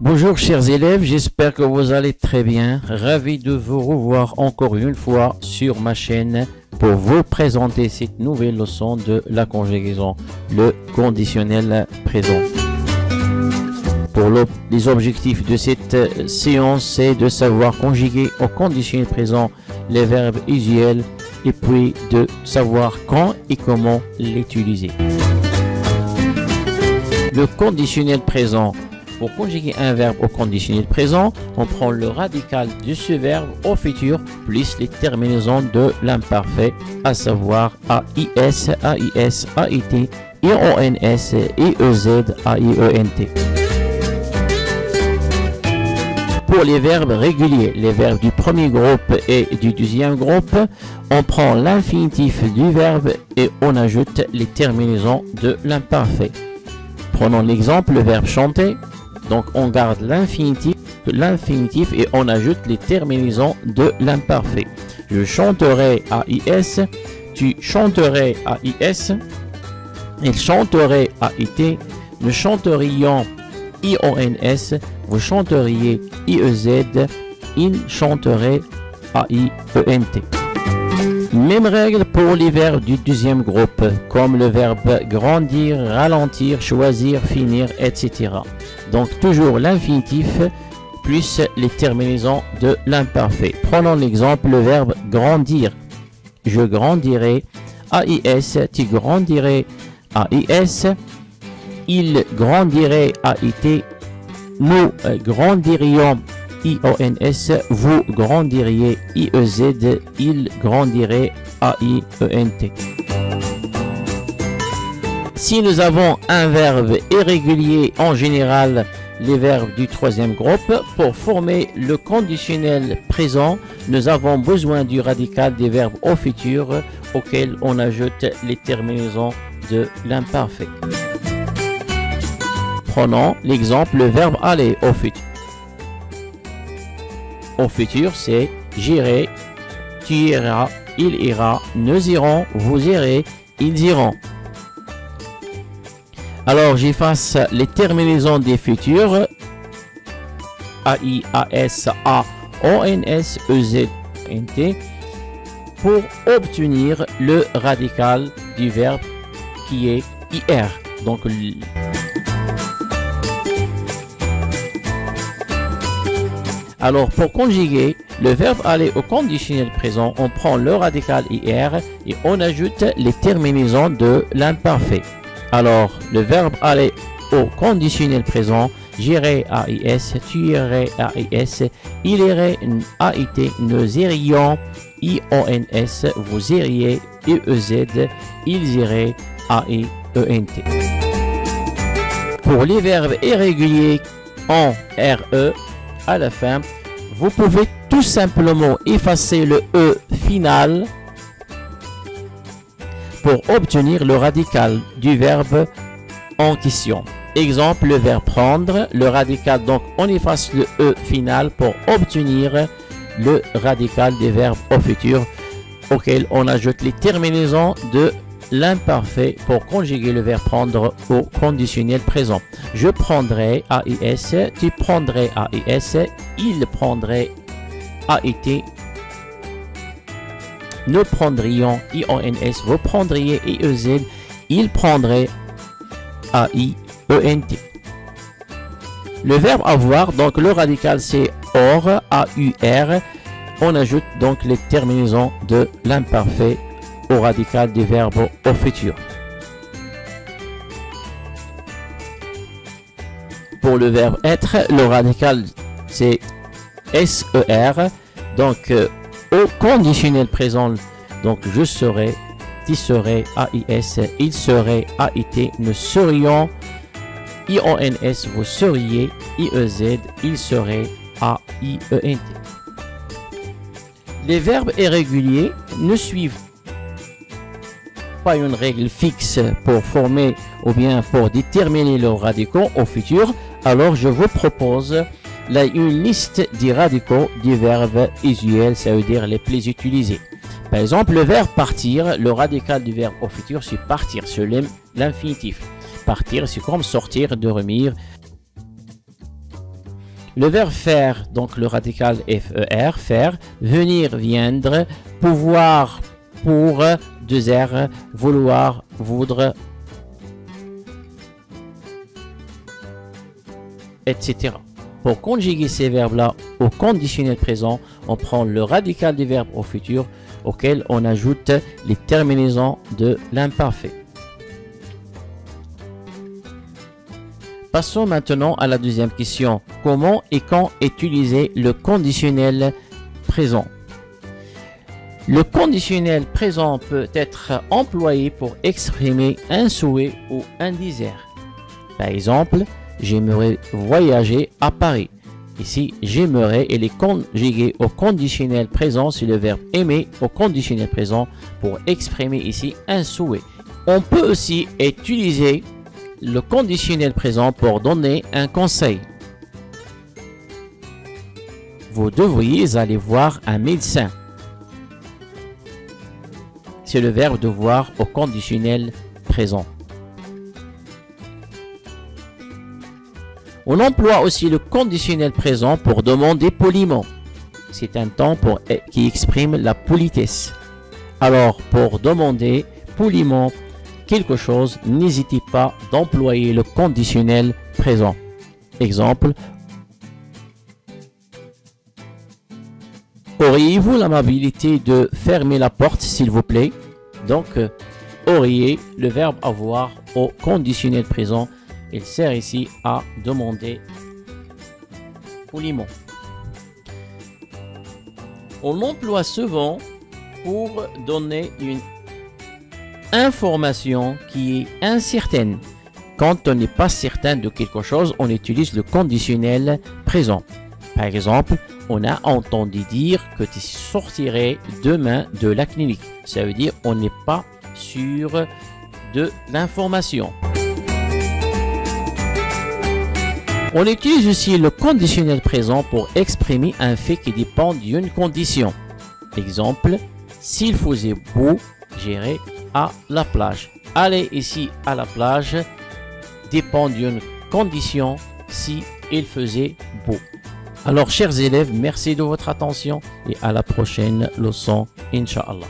Bonjour chers élèves, j'espère que vous allez très bien. Ravi de vous revoir encore une fois sur ma chaîne pour vous présenter cette nouvelle leçon de la conjugaison, le conditionnel présent. Pour les objectifs de cette séance, c'est de savoir conjuguer au conditionnel présent les verbes usuels et puis de savoir quand et comment l'utiliser. Le conditionnel présent. Pour conjuguer un verbe au conditionnel présent, on prend le radical de ce verbe au futur plus les terminaisons de l'imparfait, à savoir AIS, AIS, AIT, IONS, IEZ, AIENT. Pour les verbes réguliers, les verbes du premier groupe et du deuxième groupe, on prend l'infinitif du verbe et on ajoute les terminaisons de l'imparfait. Prenons l'exemple, le verbe chanter. Donc on garde l'infinitif et on ajoute les terminaisons de l'imparfait. Je chanterai AIS, tu chanterais AIS, il chanterait AIT, nous chanterions IONS, vous chanteriez IEZ, il chanterait AIENT. Même règle pour les verbes du deuxième groupe, comme le verbe grandir, ralentir, choisir, finir, etc. Donc toujours l'infinitif plus les terminaisons de l'imparfait. Prenons l'exemple, le verbe grandir. Je grandirai AIS, tu grandirais AIS, il grandirait AIT, nous grandirions IONS, vous grandiriez IEZ, il grandirait AIENT. Si nous avons un verbe irrégulier, en général les verbes du troisième groupe, pour former le conditionnel présent, nous avons besoin du radical des verbes au futur auquel on ajoute les terminaisons de l'imparfait. Prenons l'exemple, le verbe aller au futur. Au futur, c'est j'irai, tu iras, il ira, nous irons, vous irez, ils iront. Alors j'efface les terminaisons des futurs AI, AS, A, ONS, EZ, NT pour obtenir le radical du verbe qui est IR. Donc alors pour conjuguer le verbe aller au conditionnel présent, on prend le radical IR et on ajoute les terminaisons de l'imparfait. Alors le verbe aller au conditionnel présent, j'irai AIS, tu irais AIS, il irait AIT, nous irions IONS, vous iriez IEZ, ils iraient AIENT. Pour les verbes irréguliers en RE, à la fin, vous pouvez tout simplement effacer le E final pour obtenir le radical du verbe en question. Exemple, le verbe prendre, le radical, donc on efface le E final pour obtenir le radical des verbes au futur auquel on ajoute les terminaisons de l'imparfait pour conjuguer le verbe prendre au conditionnel présent. Je prendrai AIS, tu prendrais AIS, il prendrait AIT, nous prendrions IONS, vous prendriez IEZ, il prendrait AIENT. Le verbe avoir, donc le radical c'est OR, AUR, on ajoute donc les terminaisons de l'imparfait au radical des verbes au futur. Pour le verbe être, le radical c'est SER, donc au conditionnel présent, donc je serai, tu serais AIS, il serait AIT, nous serions IONS, vous seriez IEZ, il serait AIENT. Les verbes irréguliers ne suivent pas une règle fixe pour former ou bien pour déterminer leurs radicaux au futur. Alors je vous propose là une liste des radicaux des verbes usuels, ça veut dire les plus utilisés. Par exemple, le verbe partir, le radical du verbe au futur c'est partir, c'est l'infinitif. Partir c'est comme sortir, dormir. Le verbe faire, donc le radical FER, faire, venir, viendre, pouvoir, pour, 2 R, vouloir, voudre, etc. Pour conjuguer ces verbes-là au conditionnel présent, on prend le radical du verbe au futur auquel on ajoute les terminaisons de l'imparfait. Passons maintenant à la deuxième question. Comment et quand utiliser le conditionnel présent? Le conditionnel présent peut être employé pour exprimer un souhait ou un désir. Par exemple, j'aimerais voyager à Paris. Ici, j'aimerais, elle est conjuguée au conditionnel présent sur le verbe aimer au conditionnel présent pour exprimer ici un souhait. On peut aussi utiliser le conditionnel présent pour donner un conseil. Vous devriez aller voir un médecin. C'est le verbe devoir au conditionnel présent. On emploie aussi le conditionnel présent pour demander poliment. C'est un temps qui exprime la politesse. Alors, pour demander poliment quelque chose, n'hésitez pas d'employer le conditionnel présent. Exemple, auriez-vous l'amabilité de fermer la porte, s'il vous plaît? Donc, auriez, le verbe avoir au conditionnel présent, il sert ici à demander poliment. On l'emploie souvent pour donner une information qui est incertaine. Quand on n'est pas certain de quelque chose, on utilise le conditionnel présent. Par exemple, on a entendu dire que tu sortirais demain de la clinique. Ça veut dire on n'est pas sûr de l'information. On utilise aussi le conditionnel présent pour exprimer un fait qui dépend d'une condition. Exemple, s'il faisait beau, j'irai à la plage. Aller ici à la plage dépend d'une condition, si il faisait beau. Alors chers élèves, merci de votre attention et à la prochaine leçon, Inch'Allah.